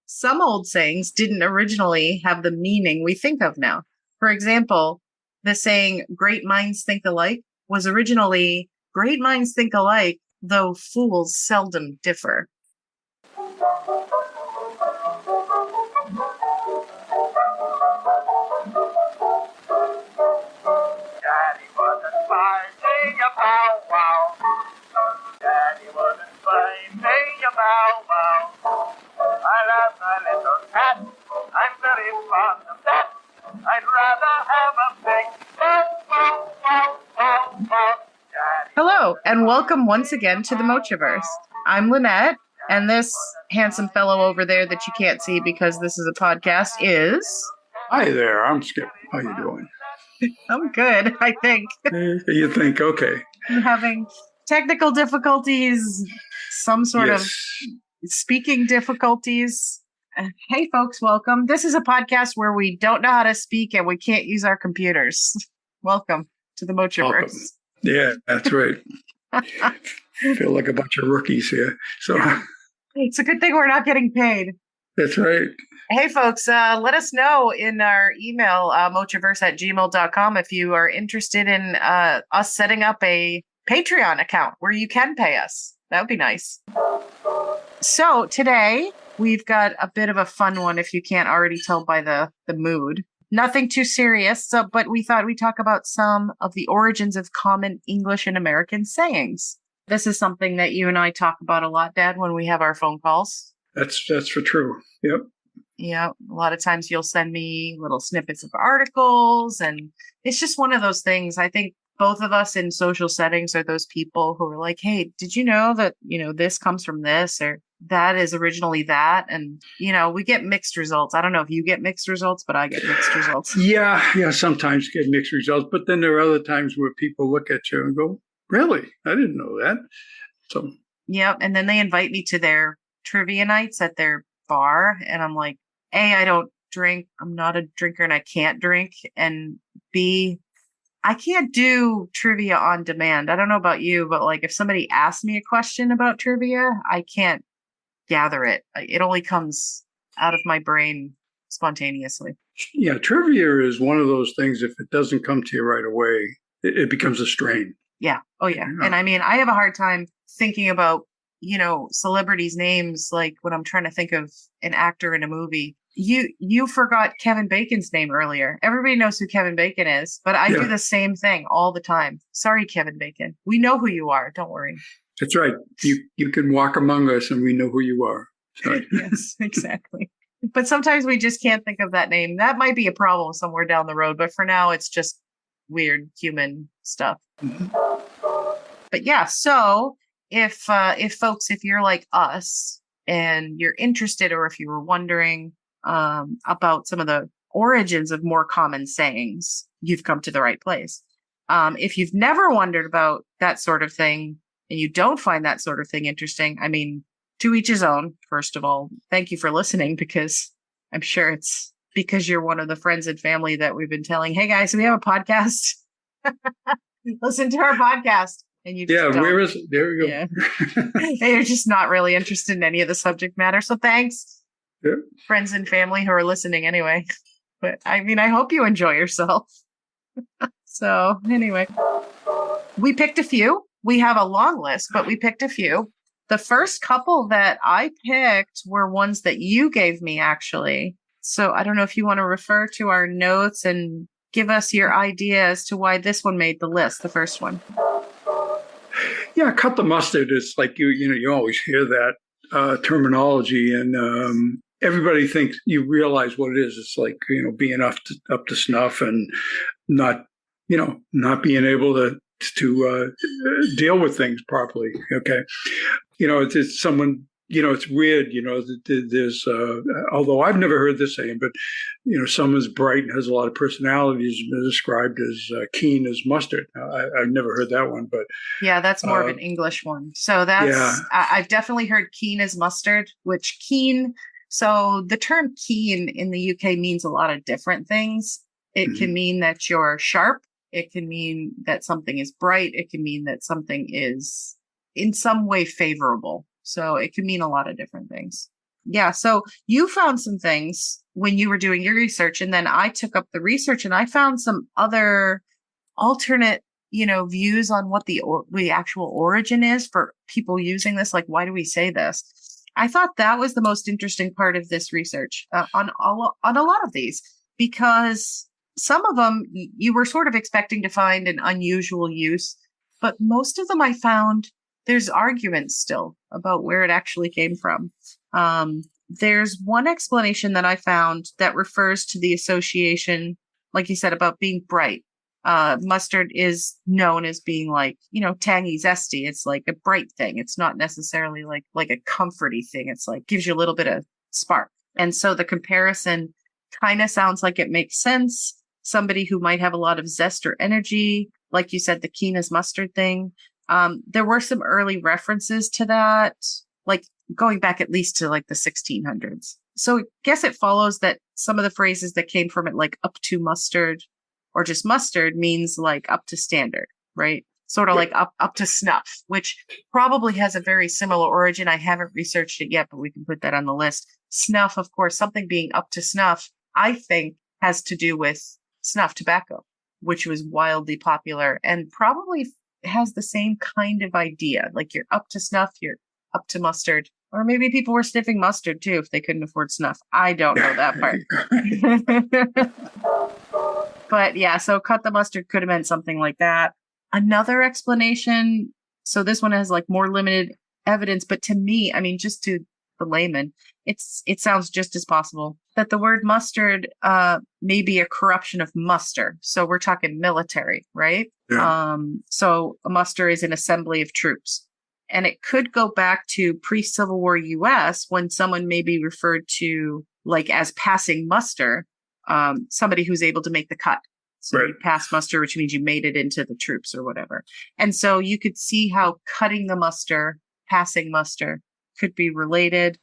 some old sayings didn't originally have the meaning we think of now. For example, the saying, great minds think alike, was originally, great minds think alike, though fools seldom differ. Hello, and welcome once again to the Mochiverse. I'm Linette, and this handsome fellow over there that you can't see because this is a podcast is... Hi there, I'm Skip. How you doing? I'm good, I think. You think, okay. I'm having technical difficulties, some sort of speaking difficulties. Hey, folks, welcome. This is a podcast where we don't know how to speak and we can't use our computers. Welcome to the Mochiverse. Yeah, that's right. Feel like a bunch of rookies here. So it's a good thing we're not getting paid. That's right. Hey, folks, let us know in our email, mochiverse@gmail.com, if you are interested in us setting up a Patreon account where you can pay us. That would be nice. So today, we've got a bit of a fun one, if you can't already tell by the mood. Nothing too serious, but we thought we'd talk about some of the origins of common English and American sayings. This is something that you and I talk about a lot, Dad, when we have our phone calls. That's for true. Yep. Yeah, a lot of times you'll send me little snippets of articles, and it's just one of those things. I think both of us in social settings are those people who are like, hey, did you know that, this comes from this, or that is originally that? And, we get mixed results. I don't know if you get mixed results, but I get mixed results. Yeah, sometimes get mixed results. But then there are other times where people look at you and go, really? I didn't know that. So. Yeah, and then they invite me to their trivia nights at their bar, and I'm like, A, I don't drink. I'm not a drinker and I can't drink. And B, I can't do trivia on demand. I don't know about you, but like if somebody asks me a question about trivia, I can't gather it. It only comes out of my brain spontaneously. Yeah, trivia is one of those things, if it doesn't come to you right away, it becomes a strain. Yeah. Oh, yeah. And I mean, I have a hard time thinking about, celebrities' names, like when I'm trying to think of an actor in a movie. You forgot Kevin Bacon's name earlier. Everybody knows who Kevin Bacon is, but I do the same thing all the time. Sorry, Kevin Bacon. We know who you are. Don't worry. That's right. You can walk among us and we know who you are. Sorry. Yes, exactly. But sometimes we just can't think of that name. That might be a problem somewhere down the road, but for now it's just weird human stuff. Mm-hmm. But yeah, so if folks, if you're like us and you're interested, or if you were wondering about some of the origins of more common sayings, you've come to the right place. If you've never wondered about that sort of thing and you don't find that sort of thing interesting, I mean, to each his own. First of all, thank you for listening, because I'm sure it's because you're one of the friends and family that we've been telling, hey guys, we have a podcast. Listen to our podcast. And you just don't. Where is it? There we go. Yeah. They're just not really interested in any of the subject matter. So thanks, friends and family who are listening anyway. But I mean, I hope you enjoy yourself. So anyway, we picked a few. We have a long list, but we picked a few. The first couple that I picked were ones that you gave me, actually. So I don't know if you want to refer to our notes and give us your idea as to why this one made the list, the first one. Yeah, cut the mustard is like, you always hear that terminology, and everybody thinks you realize what it is. It's like, being up to snuff and not being able to deal with things properly. Okay. It's someone, it's weird, there's, although I've never heard this saying, but, someone's bright and has a lot of personalities described as keen as mustard. I've never heard that one, but. Yeah, that's more of an English one. So that's, I've definitely heard keen as mustard, which keen. So the term keen in the UK means a lot of different things. It can mean that you're sharp. It can mean that something is bright. It can mean that something is in some way favorable. So it can mean a lot of different things. Yeah. So you found some things when you were doing your research, and then I took up the research and I found some other alternate, views on what the actual origin is for people using this. Like, why do we say this? I thought that was the most interesting part of this research on a lot of these, because some of them you were sort of expecting to find an unusual use, but most of them I found there's arguments still about where it actually came from. There's one explanation that I found that refers to the association, like you said, about being bright. Mustard is known as being like, tangy, zesty. It's like a bright thing. It's not necessarily like a comforty thing. It's like gives you a little bit of spark. And so the comparison kind of sounds like it makes sense. Somebody who might have a lot of zest or energy, like you said, the keen as mustard thing. There were some early references to that, like going back at least to like the 1600s. So I guess it follows that some of the phrases that came from it, like up to mustard or just mustard, means like up to standard, right? Sort of like up to snuff, which probably has a very similar origin. I haven't researched it yet, but we can put that on the list. Snuff, of course, something being up to snuff, I think has to do with snuff tobacco, which was wildly popular and probably has the same kind of idea. Like you're up to snuff, you're up to mustard. Or maybe people were sniffing mustard too if they couldn't afford snuff. I don't know that part. But yeah, so cut the mustard could have meant something like that. Another explanation, so this one has like more limited evidence, but to me, I mean, just to the layman, it sounds just as possible that the word mustard may be a corruption of muster. So we're talking military, right? Yeah. So a muster is an assembly of troops. And it could go back to pre-Civil War US when someone may be referred to like as passing muster, somebody who's able to make the cut. So you pass muster, which means you made it into the troops or whatever. And so you could see how cutting the muster, passing muster could be related.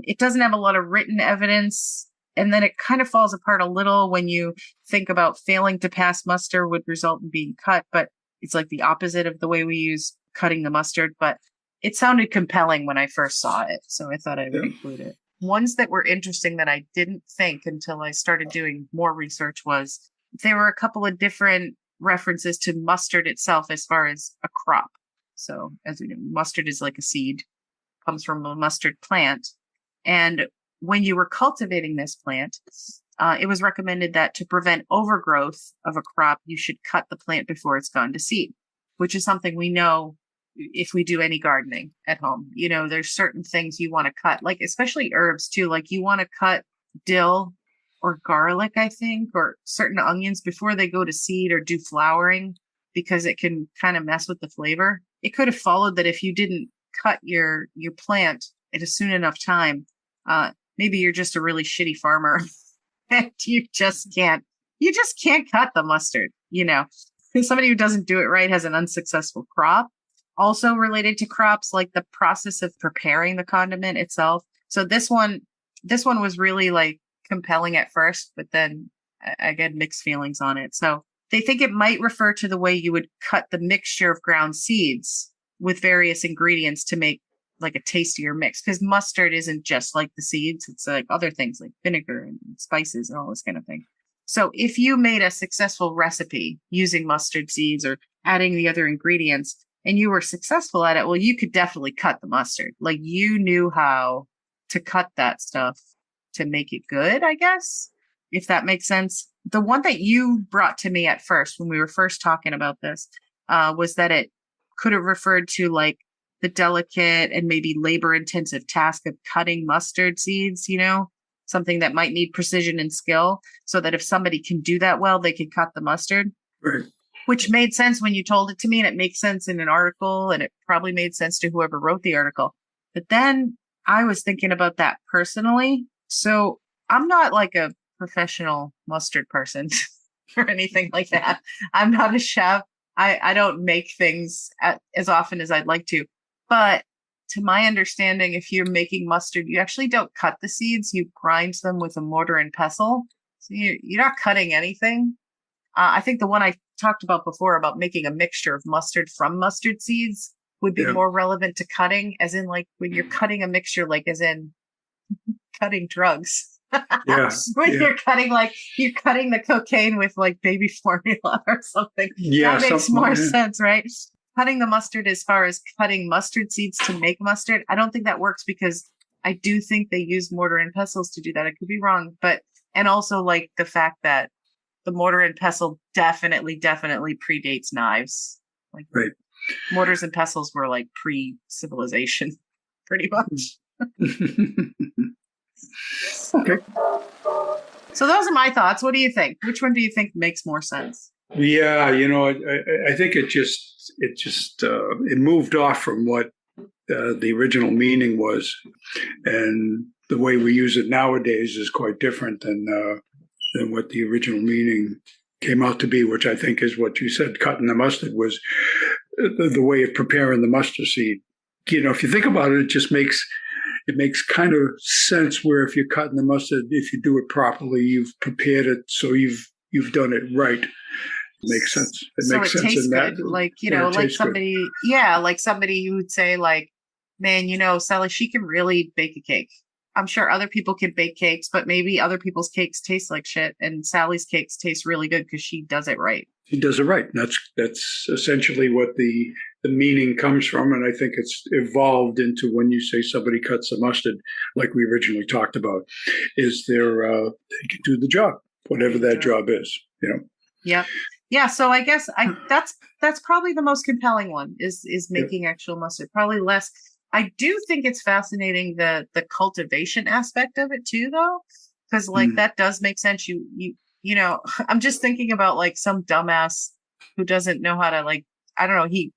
It doesn't have a lot of written evidence. And then it kind of falls apart a little when you think about failing to pass muster would result in being cut, but it's like the opposite of the way we use cutting the mustard. But it sounded compelling when I first saw it, so I thought I would include it. Ones that were interesting that I didn't think until I started doing more research was there were a couple of different references to mustard itself as far as a crop. So as we know, mustard is like a seed, comes from a mustard plant. And when you were cultivating this plant, it was recommended that to prevent overgrowth of a crop, you should cut the plant before it's gone to seed, which is something we know if we do any gardening at home. There's certain things you want to cut, like especially herbs too. Like you want to cut dill or garlic, I think, or certain onions before they go to seed or do flowering, because it can kind of mess with the flavor. It could have followed that if you didn't cut your plant at a soon enough time, maybe you're just a really shitty farmer and you just can't cut the mustard. Somebody who doesn't do it right has an unsuccessful crop. Also related to crops, like the process of preparing the condiment itself. So this one was really like compelling at first, but then I get mixed feelings on it. So they think it might refer to the way you would cut the mixture of ground seeds with various ingredients to make like a tastier mix, because mustard isn't just like the seeds. It's like other things like vinegar and spices and all this kind of thing. So if you made a successful recipe using mustard seeds or adding the other ingredients and you were successful at it, well, you could definitely cut the mustard. Like you knew how to cut that stuff to make it good, I guess, if that makes sense. The one that you brought to me at first when we were first talking about this was that it could have referred to like the delicate and maybe labor intensive task of cutting mustard seeds, something that might need precision and skill, so that if somebody can do that well, they can cut the mustard. Right. Which made sense when you told it to me, and it makes sense in an article, and it probably made sense to whoever wrote the article. But then I was thinking about that personally. So I'm not like a professional mustard person or anything like that. I'm not a chef. I don't make things as often as I'd like to. But to my understanding, if you're making mustard, you actually don't cut the seeds. You grind them with a mortar and pestle. So you're not cutting anything. I think the one I talked about before about making a mixture of mustard from mustard seeds would be more relevant to cutting, as in like when you're cutting a mixture, like as in cutting drugs. Yeah. When Yeah. you're cutting the cocaine with like baby formula or something. Yeah. That makes Something. more Yeah. sense, right? Cutting the mustard as far as cutting mustard seeds to make mustard, I don't think that works because I do think they use mortar and pestles to do that. I could be wrong, but and also like the fact that the mortar and pestle definitely predates knives. Like Right. mortars and pestles were like pre-civilization, pretty much. Okay. So those are my thoughts. What do you think? Which one do you think makes more sense? Yeah, I think it moved off from what the original meaning was, and the way we use it nowadays is quite different than what the original meaning came out to be, which I think is what you said. Cutting the mustard was the way of preparing the mustard seed. If you think about it, it makes kind of sense where if you're cutting the mustard, if you do it properly, you've prepared it, so you've done it right. It makes sense. So makes it sense tastes in that. good. Like, Yeah, it like tastes good. somebody, like somebody who would say like, man, Sally, she can really bake a cake. I'm sure other people can bake cakes, but maybe other people's cakes taste like shit, and Sally's cakes taste really good because she does it right. She does it right. That's essentially what the meaning comes from, and I think it's evolved into when you say somebody cuts the mustard, like we originally talked about, is they can do the job, whatever that job is. Yep. Yeah. So I guess that's probably the most compelling one is making actual mustard. Probably less. I do think it's fascinating the cultivation aspect of it too, though, because like that does make sense. I'm just thinking about like some dumbass who doesn't know how to like, I don't know. He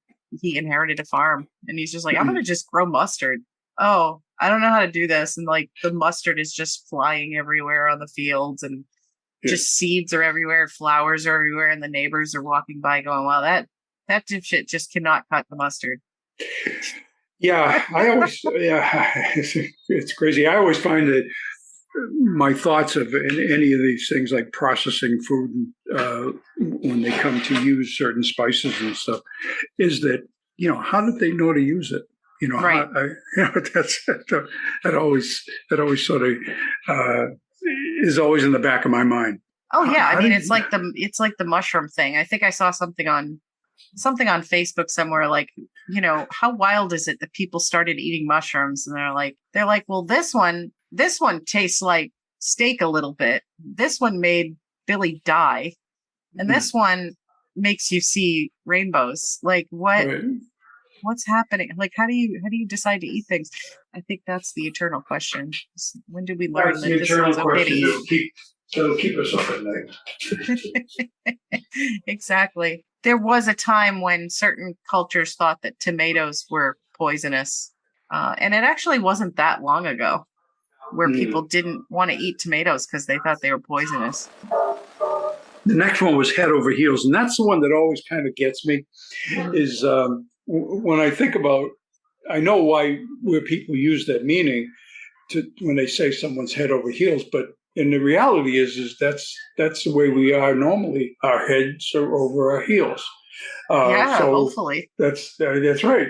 inherited a farm and he's just like, I'm gonna just grow mustard. Oh, I don't know how to do this, and like the mustard is just flying everywhere on the fields, and just seeds are everywhere, flowers are everywhere, and the neighbors are walking by going, wow, that dipshit just cannot cut the mustard. Yeah, it's crazy. I always find that my thoughts of any of these things like processing food, when they come to use certain spices and stuff, is that, how did they know to use it? Right. That always sort of is always in the back of my mind. Oh yeah, I mean it's like the mushroom thing. I think I saw something on Facebook somewhere, like, how wild is it that people started eating mushrooms, and they're like, well, this one tastes like steak a little bit. This one made Billy die, and this one makes you see rainbows. Like what? Right. What's happening? Like, how do you decide to eat things? I think that's the eternal question. When did we learn that this is okay to eat? It'll keep us up at night. Exactly. There was a time when certain cultures thought that tomatoes were poisonous. And it actually wasn't that long ago where people didn't want to eat tomatoes because they thought they were poisonous. The next one was head over heels. And that's the one that always kind of gets me is when I think about, I know where people use that meaning when they say someone's head over heels, but and the reality is that's the way we are normally. Our heads are over our heels. So hopefully that's right.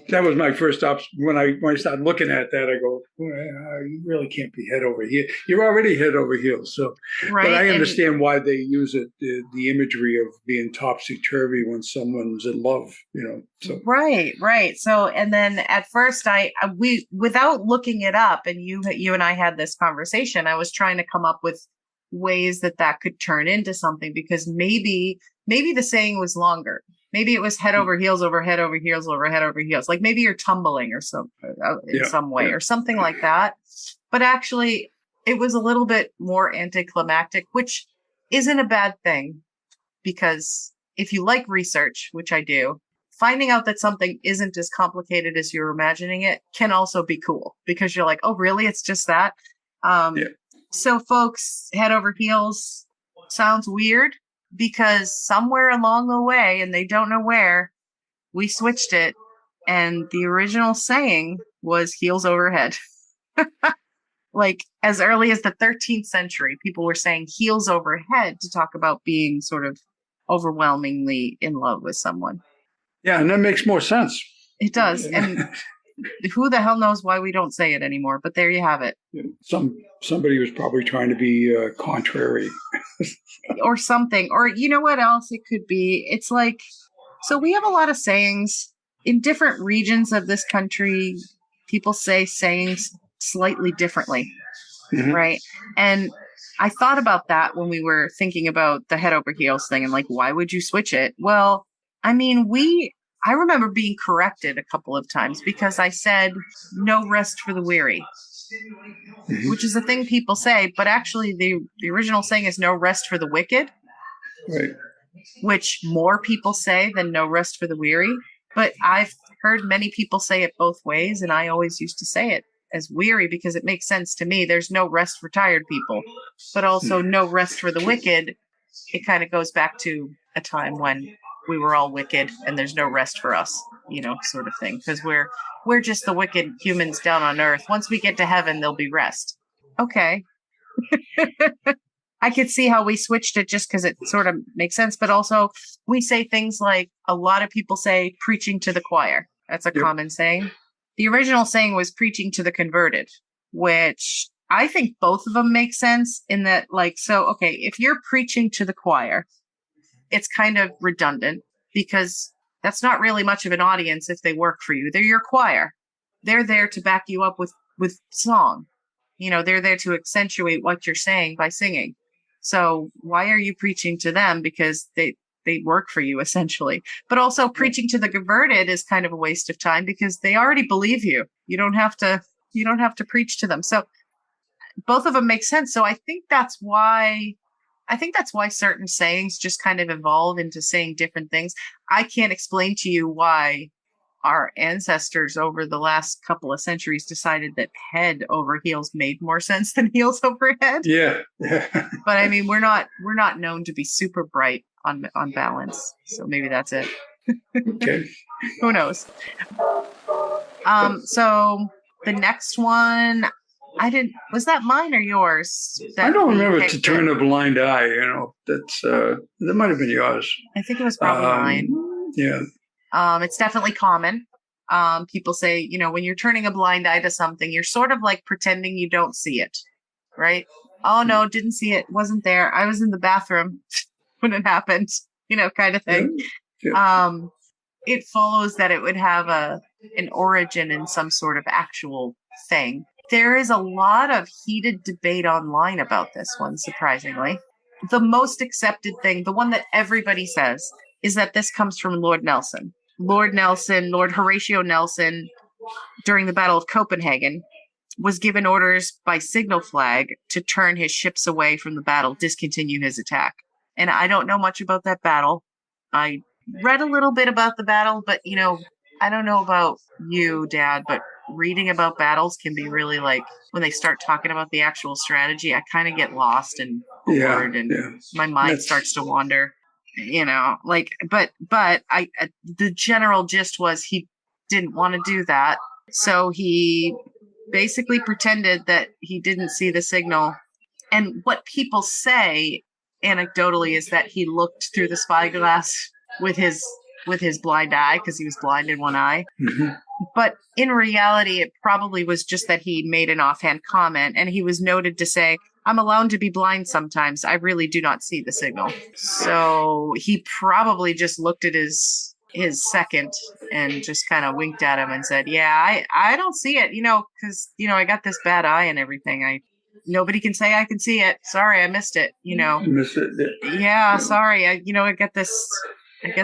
That was my first when I started looking at that. I go, well, you really can't be head over heel. You're already head over heels. So, right. But I understand why they use it. The imagery of being topsy turvy when someone's in love. So right. So, and then at first, we without looking it up, and you and I had this conversation. I was trying to come up with ways that could turn into something, because maybe the saying was longer. Maybe it was head over heels over head over heels over head over heels. Like maybe you're tumbling or some way or something like that. But actually, it was a little bit more anticlimactic, which isn't a bad thing, because if you like research, which I do, finding out that something isn't as complicated as you're imagining it can also be cool, because you're like, oh, really? It's just that. So folks, head over heels sounds weird, because somewhere along the way, and they don't know where, we switched it, and the original saying was heels over head. Like as early as the 13th century, people were saying heels over head to talk about being sort of overwhelmingly in love with someone. Yeah, and that makes more sense. It does. And who the hell knows why we don't say it anymore? But there you have it. Somebody was probably trying to be contrary. Or something. Or you know what else it could be? It's like, so we have a lot of sayings in different regions of this country. People say sayings slightly differently, right? And I thought about that when we were thinking about the head over heels thing and like, why would you switch it? Well, I mean, I remember being corrected a couple of times because I said no rest for the weary, which is a thing people say, but actually the original saying is no rest for the wicked, Right. which more people say than no rest for the weary. But I've heard many people say it both ways, and I always used to say it as weary because it makes sense to me. There's no rest for tired people, but also no rest for the wicked. It kind of goes back to a time when we were all wicked and there's no rest for us, sort of thing. Because we're just the wicked humans down on earth. Once we get to heaven, there'll be rest. Okay. I could see how we switched it just because it sort of makes sense. But also we say things like a lot of people say preaching to the choir. That's a common saying. The original saying was preaching to the converted, which I think both of them make sense in that, like, so, okay, if you're preaching to the choir, it's kind of redundant because that's not really much of an audience if they work for you. They're your choir. They're there to back you up with song. They're there to accentuate what you're saying by singing. So why are you preaching to them? Because they work for you essentially. But also preaching to the converted is kind of a waste of time because they already believe you. You don't have to preach to them. So both of them make sense. So I think that's why certain sayings just kind of evolve into saying different things. I can't explain to you why our ancestors over the last couple of centuries decided that head over heels made more sense than heels over head. Yeah. But I mean, we're not known to be super bright on balance. So maybe that's it. Okay. Who knows? So the next one, was that mine or yours? I don't remember to turn a blind eye, that's, that might have been yours. I think it was probably mine. Yeah. It's definitely common. People say, when you're turning a blind eye to something, you're sort of like pretending you don't see it, right? Oh no, didn't see it. Wasn't there. I was in the bathroom when it happened, kind of thing. Yeah. It follows that it would have an origin in some sort of actual thing. There is a lot of heated debate online about this one, surprisingly. The most accepted thing, the one that everybody says, is that this comes from Lord Nelson. Lord Horatio Nelson, during the Battle of Copenhagen, was given orders by signal flag to turn his ships away from the battle, discontinue his attack. And I don't know much about that battle. I read a little bit about the battle, but, I don't know about you, Dad, but reading about battles can be really like, when they start talking about the actual strategy, I kind of get lost and bored and my mind starts to wander. But the general gist was he didn't want to do that. So he basically pretended that he didn't see the signal. And what people say anecdotally is that he looked through the spyglass with his blind eye because he was blind in one eye. Mm-hmm. But in reality, it probably was just that he made an offhand comment and he was noted to say, I'm allowed to be blind sometimes. I really do not see the signal. So he probably just looked at his second and just kind of winked at him and said, yeah, I don't see it, because, I got this bad eye and everything. Nobody can say I can see it. Sorry, I missed it, Missed it. Yeah, sorry. I get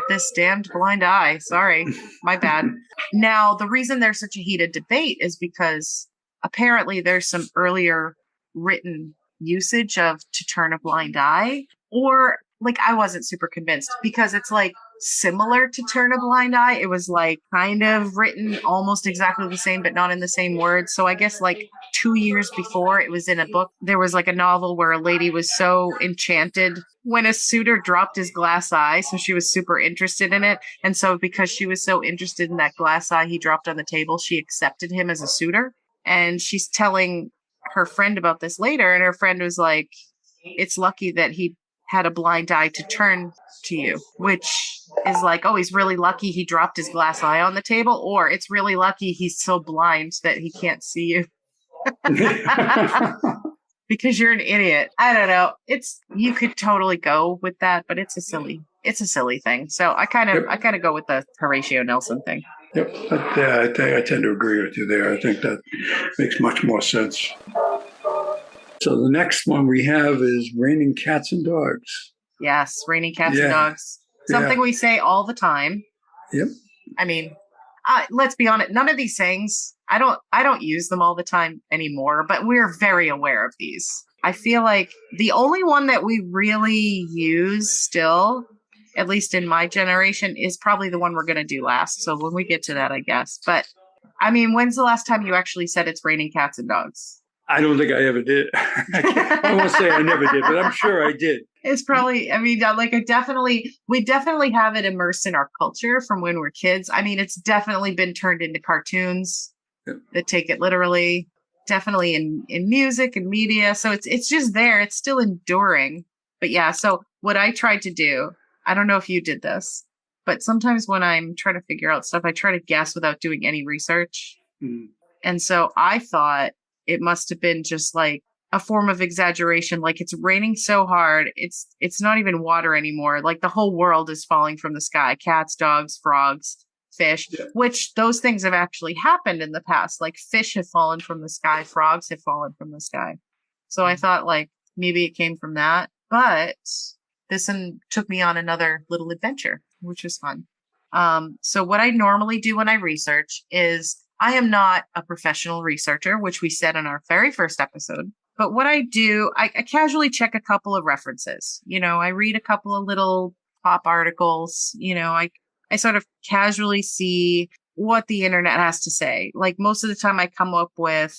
this damned blind eye. Sorry, my bad. Now, the reason there's such a heated debate is because apparently there's some earlier written usage of to turn a blind eye, or like I wasn't super convinced because it's like similar to turn a blind eye. It was like kind of written almost exactly the same, but not in the same words. So I guess like 2 years before it was in a book, there was like a novel where a lady was so enchanted when a suitor dropped his glass eye. So she was super interested in it. And so because she was so interested in that glass eye he dropped on the table, she accepted him as a suitor. And she's telling her friend about this later. And her friend was like, it's lucky that he had a blind eye to turn to you, which is like, oh, he's really lucky he dropped his glass eye on the table, or it's really lucky he's so blind that he can't see you. Because you're an idiot. I don't know. You could totally go with that, but it's a silly thing. So I kind of go with the Horatio Nelson thing. Yep. I tend to agree with you there. I think that makes much more sense. So the next one we have is raining cats and dogs. Yes, raining cats and dogs. Something we say all the time. Yep. I mean, let's be honest. None of these sayings, I don't use them all the time anymore, but we're very aware of these. I feel like the only one that we really use still, at least in my generation, is probably the one we're going to do last. So when we get to that, I guess. But I mean, when's the last time you actually said it's raining cats and dogs? I don't think I ever did. I won't say I never did, but I'm sure I did. It's probably, I mean, like we definitely have it immersed in our culture from when we're kids. I mean, it's definitely been turned into cartoons that take it literally, definitely in music and media. So it's just there. It's still enduring. But yeah, so what I tried to do, I don't know if you did this, but sometimes when I'm trying to figure out stuff, I try to guess without doing any research. Mm. And so I thought it must have been just like a form of exaggeration. Like it's raining so hard. It's not even water anymore. Like the whole world is falling from the sky. Cats, dogs, frogs, fish, which those things have actually happened in the past. Like fish have fallen from the sky. Frogs have fallen from the sky. So I thought like maybe it came from that, but this one took me on another little adventure, which was fun. So what I normally do when I research is I am not a professional researcher, which we said in our very first episode. But what I do, I casually check a couple of references. You know, I read a couple of little pop articles. You know, I sort of casually see what the internet has to say. Like most of the time I come up with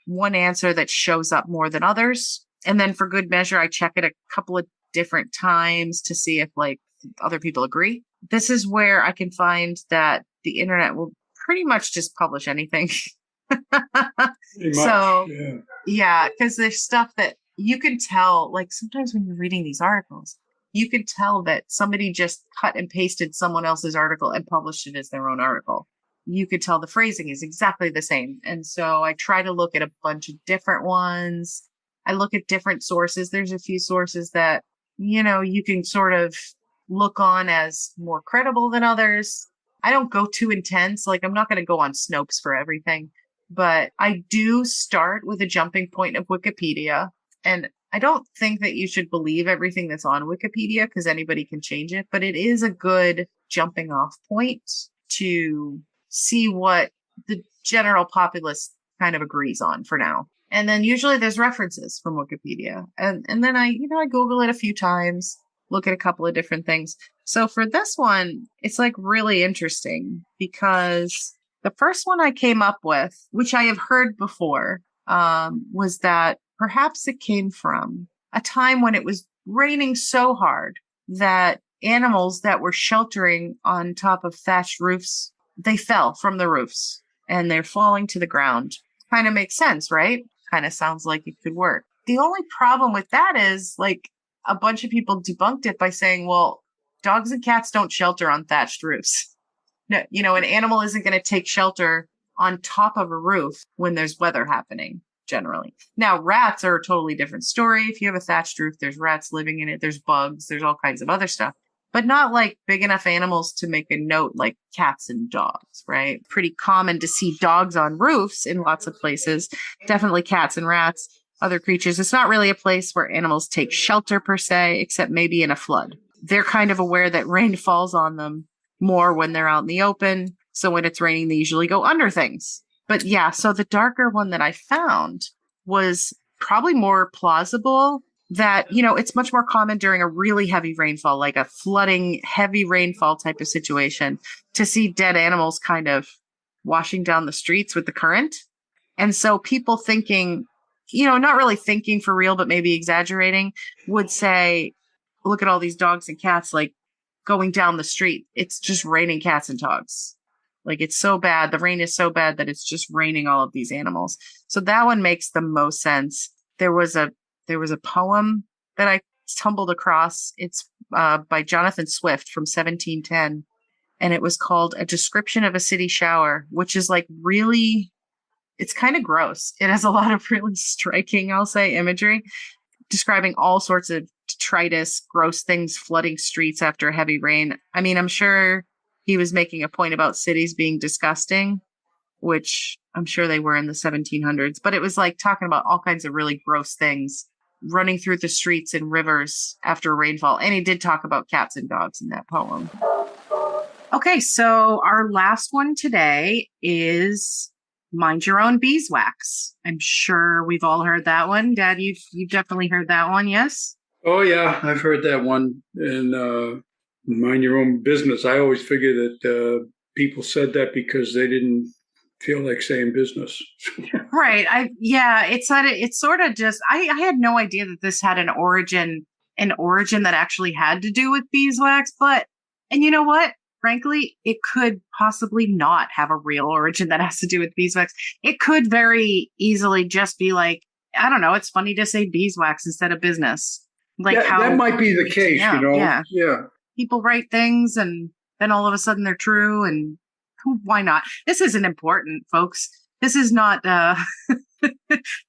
one answer that shows up more than others. And then for good measure, I check it a couple of different times to see if like other people agree. This is where I can find that the internet will pretty much just publish anything. So yeah, because there's stuff that you can tell, like sometimes when you're reading these articles, you can tell that somebody just cut and pasted someone else's article and published it as their own article. You could tell the phrasing is exactly the same. And so I try to look at a bunch of different ones. I look at different sources. There's a few sources that, you know, you can sort of look on as more credible than others. I don't go too intense. Like I'm not going to go on Snopes for everything, but I do start with a jumping point of Wikipedia. And I don't think that you should believe everything that's on Wikipedia because anybody can change it, but it is a good jumping off point to see what the general populace kind of agrees on for now. And then usually there's references from Wikipedia. And then I Google it a few times, look at a couple of different things. So for this one, it's like really interesting because the first one I came up with, which I have heard before, was that perhaps it came from a time when it was raining so hard that animals that were sheltering on top of thatched roofs, they fell from the roofs and they're falling to the ground. Kind of makes sense, right? Kind of sounds like it could work. The only problem with that is like a bunch of people debunked it by saying, well, dogs and cats don't shelter on thatched roofs. No, you know, an animal isn't going to take shelter on top of a roof when there's weather happening, generally. Now, rats are a totally different story. If you have a thatched roof, there's rats living in it. There's bugs. There's all kinds of other stuff, but not like big enough animals to make a note like cats and dogs, right? Pretty common to see dogs on roofs in lots of places. Definitely cats and rats, other creatures. It's not really a place where animals take shelter per se, except maybe in a flood. They're kind of aware that rain falls on them more when they're out in the open. So when it's raining, they usually go under things. But yeah, so the darker one that I found was probably more plausible that, you know, it's much more common during a really heavy rainfall, like a flooding, heavy rainfall type of situation, to see dead animals kind of washing down the streets with the current. And so people thinking, you know, not really thinking for real, but maybe exaggerating, would say, look at all these dogs and cats, like going down the street. It's just raining cats and dogs. Like it's so bad. The rain is so bad that it's just raining all of these animals. So that one makes the most sense. There was a poem that I stumbled across. It's by Jonathan Swift from 1710. And it was called A Description of a City Shower, which is like really, it's kind of gross. It has a lot of really striking, I'll say, imagery describing all sorts of detritus, gross things flooding streets after heavy rain. I mean, I'm sure he was making a point about cities being disgusting, which I'm sure they were in the 1700s, but it was like talking about all kinds of really gross things running through the streets and rivers after rainfall. And he did talk about cats and dogs in that poem. Okay, so our last one today is Mind Your Own Beeswax. I'm sure we've all heard that one. Dad, you've definitely heard that one, yes? Oh, yeah, I've heard that one. And mind your own business. I always figure that people said that because they didn't feel like saying business. Right. It's sort of just, I had no idea that this had an origin that actually had to do with beeswax. And you know what? Frankly, it could possibly not have a real origin that has to do with beeswax. It could very easily just be like, I don't know, it's funny to say beeswax instead of business. Like that might be the case, Yeah. Yeah. People write things and then all of a sudden they're true, and why not? This isn't important, folks. This is not,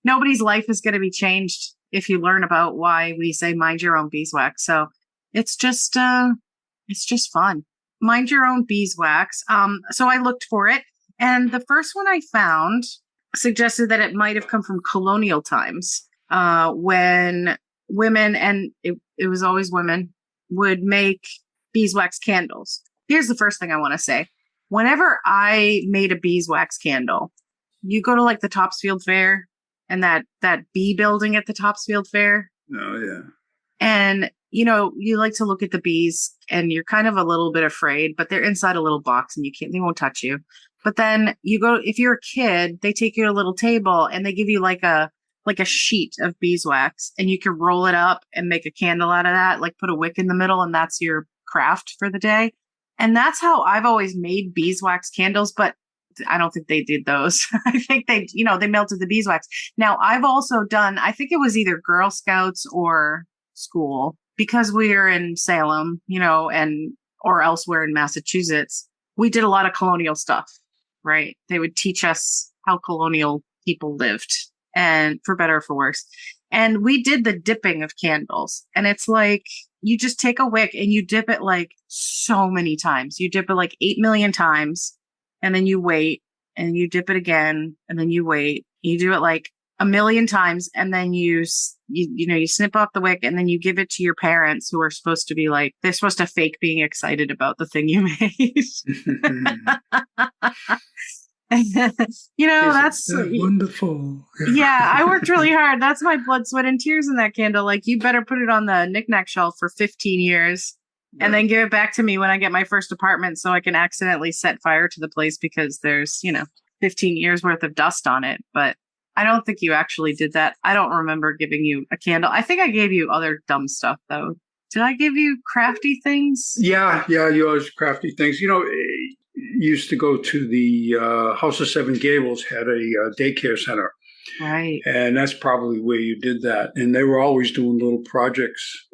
nobody's life is going to be changed if you learn about why we say mind your own beeswax. So it's just fun. Mind Your Own Beeswax. So I looked for it, and the first one I found suggested that it might have come from colonial times, when women, and it was always women, would make beeswax candles. Here's the first thing I want to say. Whenever I made a beeswax candle, you go to like the Topsfield Fair and that bee building at the Topsfield Fair. Oh, yeah. And you like to look at the bees and you're kind of a little bit afraid, but they're inside a little box and they won't touch you. But then you go, if you're a kid, they take you to a little table and they give you like a sheet of beeswax, and you can roll it up and make a candle out of that, like put a wick in the middle, and that's your craft for the day. And that's how I've always made beeswax candles, but I don't think they did those. I think they melted the beeswax. Now I've also done, I think it was either Girl Scouts or school, because we are in Salem, or elsewhere in Massachusetts, we did a lot of colonial stuff, right? They would teach us how colonial people lived, and for better or for worse. And we did the dipping of candles. And it's like, you just take a wick and you dip it like so many times. You dip it like 8 million times, and then you wait, and you dip it again, and then you wait. You do it like 1 million times, and then you snip off the wick, and then you give it to your parents, who are supposed to be like, they're supposed to fake being excited about the thing you made. That's wonderful. Yeah, I worked really hard. That's my blood, sweat, and tears in that candle. Like, you better put it on the knickknack shelf for 15 years and then give it back to me when I get my first apartment, so I can accidentally set fire to the place because there's 15 years worth of dust on it. But I don't think you actually did that. I don't remember giving you a candle. I think I gave you other dumb stuff, though. Did I give you crafty things? Yeah, you always crafty things. Used to go to the House of Seven Gables, had a daycare center. Right. And that's probably where you did that. And they were always doing little projects,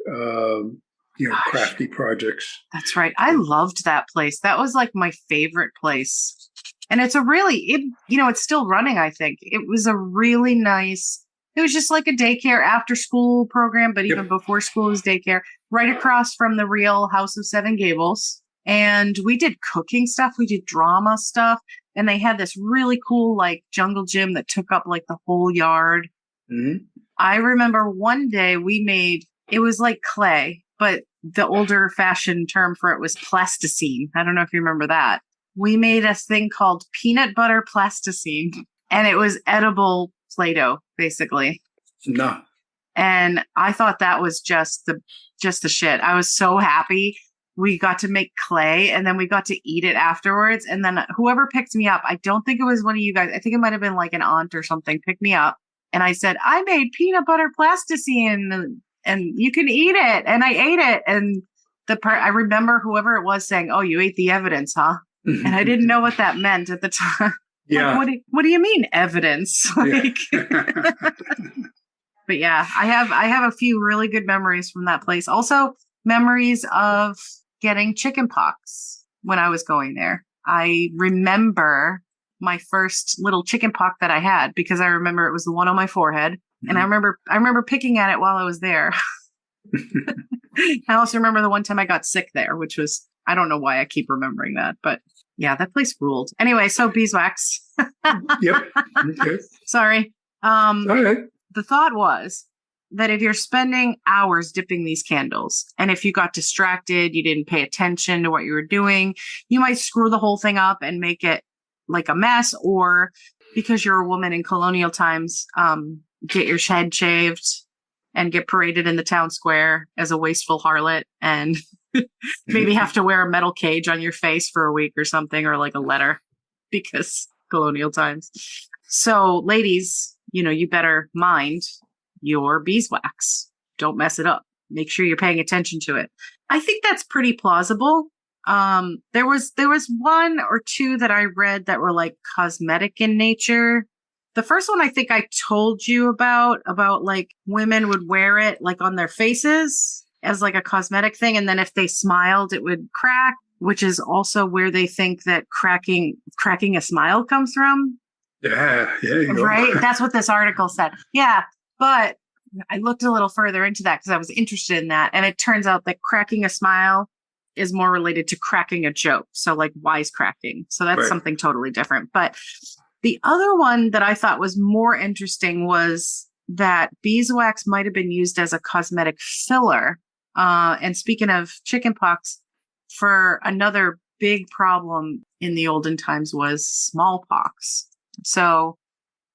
crafty projects. That's right. I loved that place. That was like my favorite place. And it's it's still running, I think. It was a really nice, it was just like a daycare after school program, but even before school was daycare, right across from the real House of Seven Gables. And we did cooking stuff. We did drama stuff. And they had this really cool, like, jungle gym that took up like the whole yard. Mm-hmm. I remember one day it was like clay, but the older fashioned term for it was plasticine. I don't know if you remember that. We made a thing called peanut butter plasticine, and it was edible Play-Doh, basically. No. And I thought that was just the shit. I was so happy. We got to make clay, and then we got to eat it afterwards. And then whoever picked me up, I don't think it was one of you guys. I think it might have been like an aunt or something, picked me up. And I said, I made peanut butter plasticine and you can eat it. And I ate it. And I remember whoever it was saying, oh, you ate the evidence, huh? And I didn't know what that meant at the time. Yeah. Like, what do you mean evidence? Like, But yeah, I have a few really good memories from that place. Also, memories of getting chicken pox when I was going there. I remember my first little chicken pox that I had because I remember it was the one on my forehead. And I remember picking at it while I was there. I also remember the one time I got sick there, which was, I don't know why I keep remembering that, but yeah, that place ruled. Anyway, so beeswax. Yep. Okay. Sorry. All right. The thought was that if you're spending hours dipping these candles, and if you got distracted, you didn't pay attention to what you were doing, you might screw the whole thing up and make it like a mess, or because you're a woman in colonial times, get your head shaved and get paraded in the town square as a wasteful harlot and maybe have to wear a metal cage on your face for a week or something, or like a letter, because colonial times. So ladies, you better mind your beeswax. Don't mess it up. Make sure you're paying attention to it. I think that's pretty plausible. There was one or two that I read that were like cosmetic in nature. The first one I think I told you about like women would wear it like on their faces as like a cosmetic thing. And then if they smiled, it would crack, which is also where they think that cracking a smile comes from. Yeah, there you go. Right? That's what this article said. Yeah. But I looked a little further into that because I was interested in that. And it turns out that cracking a smile is more related to cracking a joke. So like wisecracking. So that's something totally different. But the other one that I thought was more interesting was that beeswax might have been used as a cosmetic filler. And speaking of chickenpox, for another big problem in the olden times was smallpox. So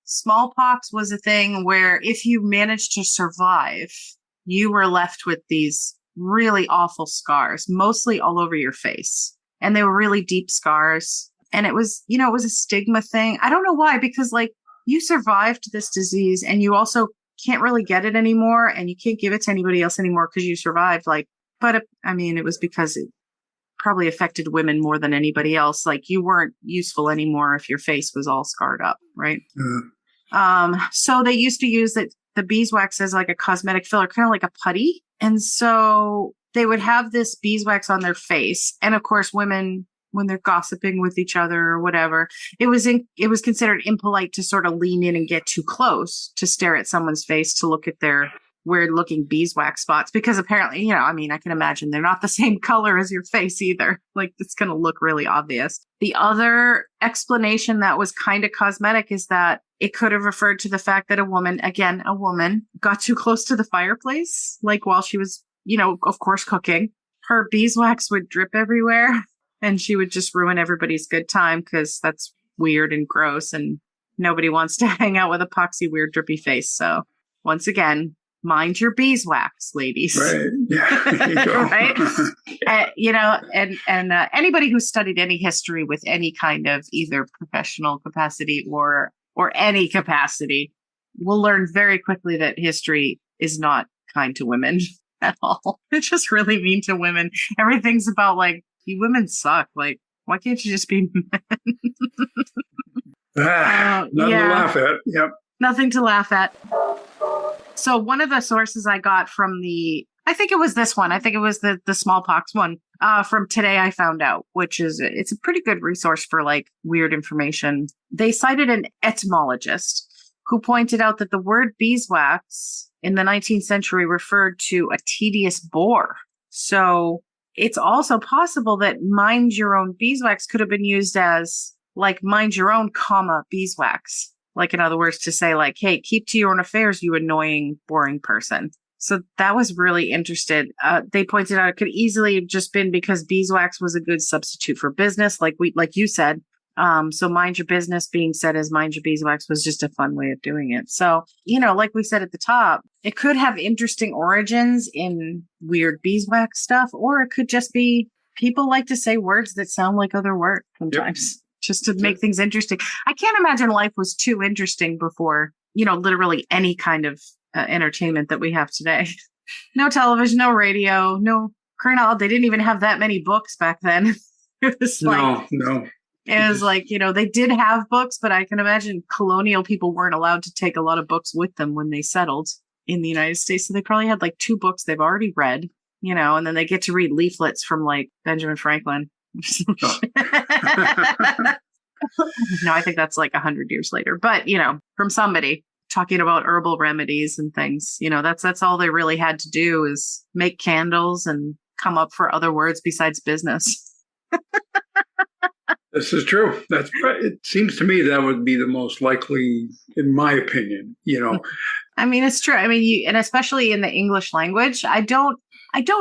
smallpox was a thing where if you managed to survive, you were left with these really awful scars, mostly all over your face. And they were really deep scars. And it was, it was a stigma thing. I don't know why, because like you survived this disease and you also can't really get it anymore and you can't give it to anybody else anymore because you survived. Like, but it was because it probably affected women more than anybody else. Like you weren't useful anymore if your face was all scarred up, right? So they used to use the beeswax as like a cosmetic filler, kind of like a putty. And so they would have this beeswax on their face. And of course, women, when they're gossiping with each other or whatever, it was considered impolite to sort of lean in and get too close to stare at someone's face to look at their weird looking beeswax spots, because apparently, I can imagine they're not the same color as your face either. Like it's going to look really obvious. The other explanation that was kind of cosmetic is that it could have referred to the fact that a woman, got too close to the fireplace, like while she was, of course, cooking. Her beeswax would drip everywhere and she would just ruin everybody's good time because that's weird and gross and nobody wants to hang out with a poxy, weird, drippy face. So once again, mind your beeswax, ladies. Right. Yeah. Right. And anybody who's studied any history with any kind of either professional capacity or any capacity will learn very quickly that history is not kind to women at all. It's just really mean to women. Everything's about like, you women suck. Like, why can't you just be men? Nothing to laugh at. Yep. Nothing to laugh at. So one of the sources I got from I think it was this one. I think it was the smallpox one from Today I Found Out, which it's a pretty good resource for like weird information. They cited an etymologist who pointed out that the word beeswax in the 19th century referred to a tedious bore. So it's also possible that mind your own beeswax could have been used as like mind your own, beeswax. Like, in other words, to say like, hey, keep to your own affairs, you annoying, boring person. So that was really interesting. They pointed out it could easily have just been because beeswax was a good substitute for business, like you said. So mind your business being said as mind your beeswax was just a fun way of doing it. So, like we said at the top, it could have interesting origins in weird beeswax stuff, or it could just be people like to say words that sound like other words sometimes. Yep. Just to make things interesting. I can't imagine life was too interesting before, literally any kind of entertainment that we have today. No television, no radio, no Colonel. They didn't even have that many books back then. It was like, no. It was like, they did have books, but I can imagine colonial people weren't allowed to take a lot of books with them when they settled. in the United States. So they probably had like 2 books they've already read, and then they get to read leaflets from like Benjamin Franklin. Oh. No, I think that's like 100 years later, but from somebody talking about herbal remedies and things, that's all they really had to do is make candles and come up for other words besides business. This is true. It seems to me that would be the most likely, in my opinion, I mean, it's true. I mean, and especially in the English language, I don't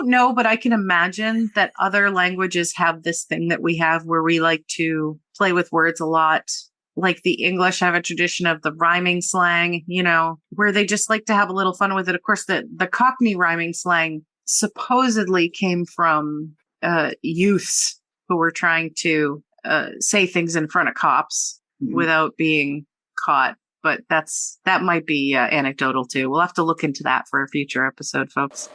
know, but I can imagine that other languages have this thing that we have where we like to play with words a lot. Like the English have a tradition of the rhyming slang, where they just like to have a little fun with it. Of course, the Cockney rhyming slang supposedly came from youths who were trying to say things in front of cops without being caught. But that might be anecdotal too. We'll have to look into that for a future episode, folks.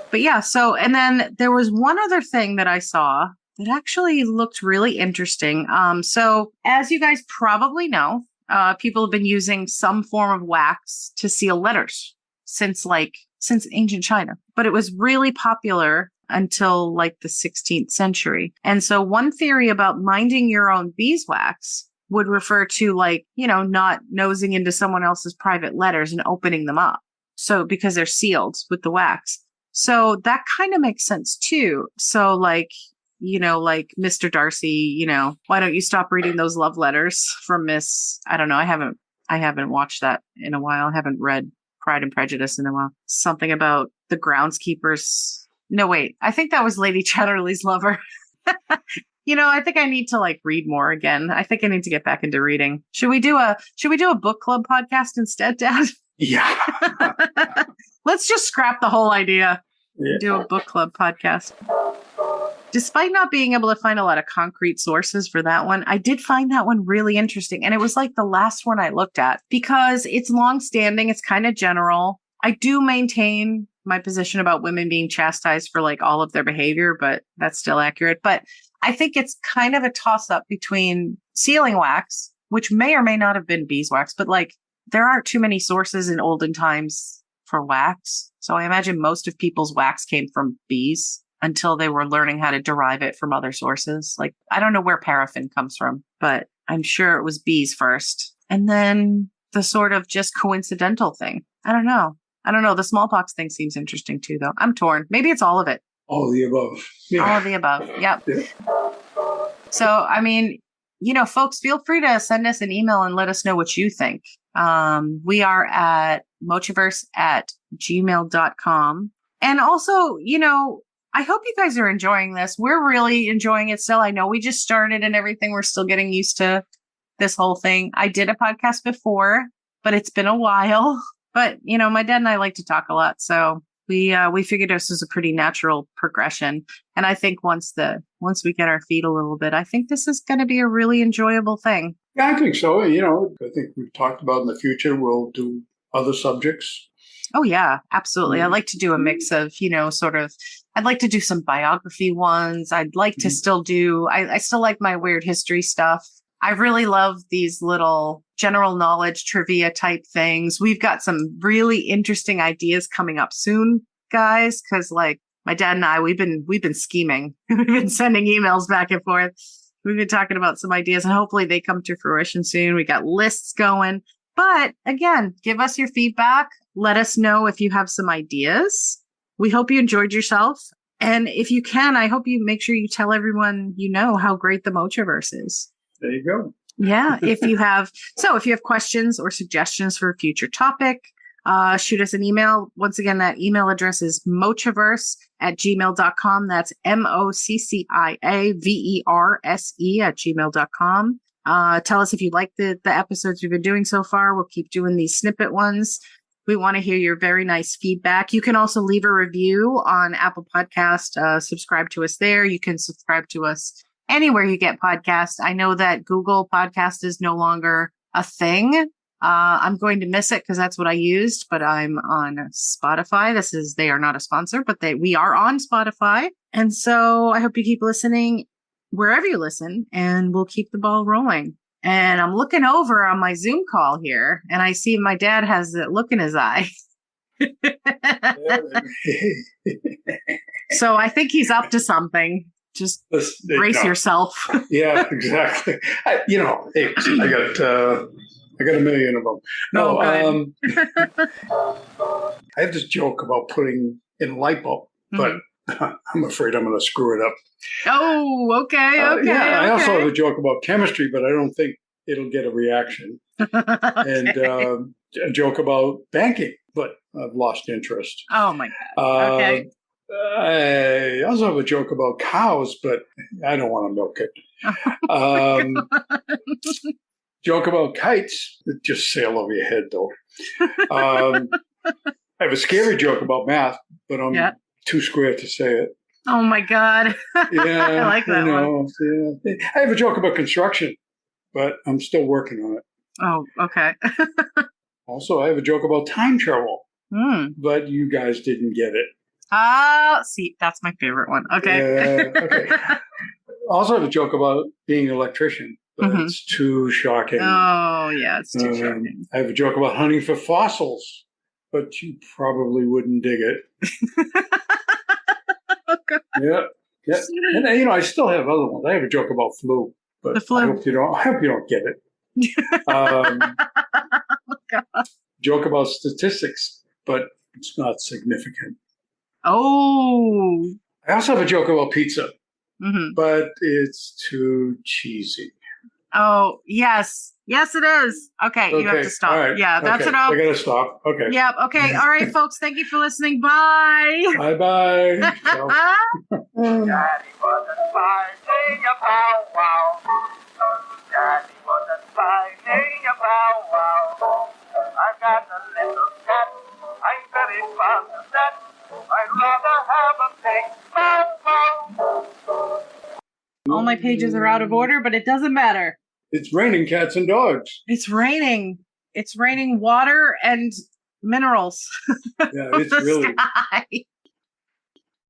But yeah, and then there was one other thing that I saw that actually looked really interesting. So as you guys probably know, people have been using some form of wax to seal letters since ancient China. But it was really popular until like the 16th century. And so one theory about minding your own beeswax would refer to not nosing into someone else's private letters and opening them up. So because they're sealed with the wax. So that kind of makes sense too. So like Mr. Darcy, why don't you stop reading those love letters from Miss, I don't know. I haven't watched that in a while. I haven't read Pride and Prejudice in a while. Something about the groundskeepers. No, wait, I think that was Lady Chatterley's lover. I think I need to read more again. I think I need to get back into reading. Should we do a book club podcast instead, Dad? Yeah. Let's just scrap the whole idea. Yeah. Do a book club podcast. Despite not being able to find a lot of concrete sources for that one, I did find that one really interesting. And it was like the last one I looked at because it's long-standing. It's kind of general. I do maintain my position about women being chastised for all of their behavior, but that's still accurate. But I think it's kind of a toss-up between sealing wax, which may or may not have been beeswax, but there aren't too many sources in olden times for wax. So I imagine most of people's wax came from bees until they were learning how to derive it from other sources. I don't know where paraffin comes from, but I'm sure it was bees first. And then the sort of just coincidental thing. I don't know. The smallpox thing seems interesting too, though. I'm torn. Maybe it's all of it. All of the above. Yeah. All of the above. Yep. Yeah. So, I mean, folks, feel free to send us an email and let us know what you think. We are at mochiverse@gmail.com. And also, I hope you guys are enjoying this. We're really enjoying it still. I know we just started and everything. We're still getting used to this whole thing. I did a podcast before, but it's been a while. But, my dad and I like to talk a lot. So we figured this was a pretty natural progression. And I think once we get our feet a little bit, I think this is going to be a really enjoyable thing. Yeah, I think so. I think we've talked about in the future, we'll do other subjects. Oh, yeah, absolutely. I like to do a mix of, I'd like to do some biography ones. I'd like to still do, I still like my weird history stuff. I really love these little general knowledge trivia type things. We've got some really interesting ideas coming up soon, guys, because my dad and I, we've been scheming. We've been sending emails back and forth. We've been talking about some ideas and hopefully they come to fruition soon. We got lists going. But again, give us your feedback. Let us know if you have some ideas. We hope you enjoyed yourself. And if you can, I hope you make sure you tell everyone how great the Mochiverse is. There you go. Yeah. If you have questions or suggestions for a future topic, shoot us an email. Once again, that email address is mochiverse@gmail.com. That's MOCCIAVERSE@gmail.com. Tell us if you like the episodes we've been doing so far. We'll keep doing these snippet ones. We want to hear your very nice feedback. You can also leave a review on Apple Podcast. Subscribe to us there. You can subscribe to us anywhere you get podcasts. I know that Google Podcast is no longer a thing. I'm going to miss it because that's what I used, but I'm on Spotify. They are not a sponsor, but we are on Spotify. And so I hope you keep listening wherever you listen and we'll keep the ball rolling. And I'm looking over on my Zoom call here and I see my dad has that look in his eye. So I think he's up to something. Just brace yourself. Yeah, exactly. Hey, I got a million of them. No, I have this joke about putting in a light bulb, but I'm afraid I'm going to screw it up. Oh, okay. I also have a joke about chemistry, but I don't think it'll get a reaction. And a joke about banking, but I've lost interest. Oh my God. Okay. I also have a joke about cows, but I don't want to milk it. Joke about kites that just sail over your head, though. I have a scary joke about math, but I'm too square to say it. Oh my God. Yeah, I like that one. Yeah. I have a joke about construction, but I'm still working on it. Oh, okay. Also, I have a joke about time travel, but you guys didn't get it. See, that's my favorite one. Okay. Okay. Also, I have a joke about being an electrician, but it's too shocking. Oh, yeah, it's too shocking. I have a joke about hunting for fossils, but you probably wouldn't dig it. Oh, God. Yeah. And I still have other ones. I have a joke about flu, but the flu. I hope you don't get it. Oh, God. Joke about statistics, but it's not significant. Oh. I also have a joke about pizza, but it's too cheesy. Oh, yes. Yes, it is. Okay, you have to stop. Right. Yeah, that's enough. I got to stop. Okay. Yep. Okay. All right, folks. Thank you for listening. Bye. Bye-bye. Daddy was a finding a bow wow. Daddy was a finding a bow wow. I've got a little cat. I'm very fond of that. I'd rather have a big bow wow. All my pages are out of order, but it doesn't matter. It's raining cats and dogs. It's raining. It's raining water and minerals. Yeah, it's really. Sky.